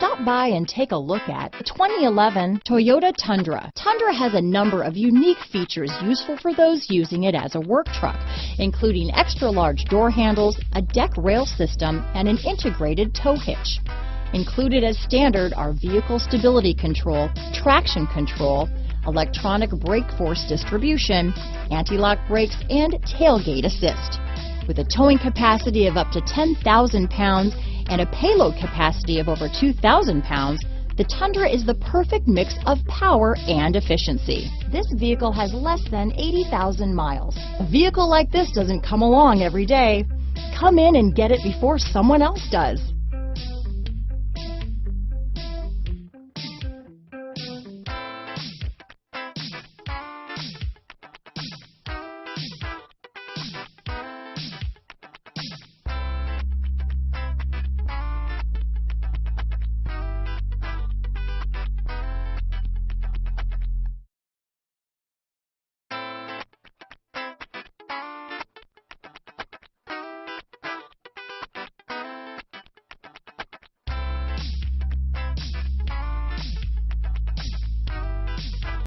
Stop by and take a look at the 2011 Toyota Tundra. Tundra has a number of unique features useful for those using it as a work truck, including extra-large door handles, a deck rail system, and an integrated tow hitch. Included as standard are vehicle stability control, traction control, electronic brake force distribution, anti-lock brakes, and tailgate assist. With a towing capacity of up to 10,000 pounds and a payload capacity of over 2,000 pounds, the Tundra is the perfect mix of power and efficiency. This vehicle has less than 80,000 miles. A vehicle like this doesn't come along every day. Come in and get it before someone else does.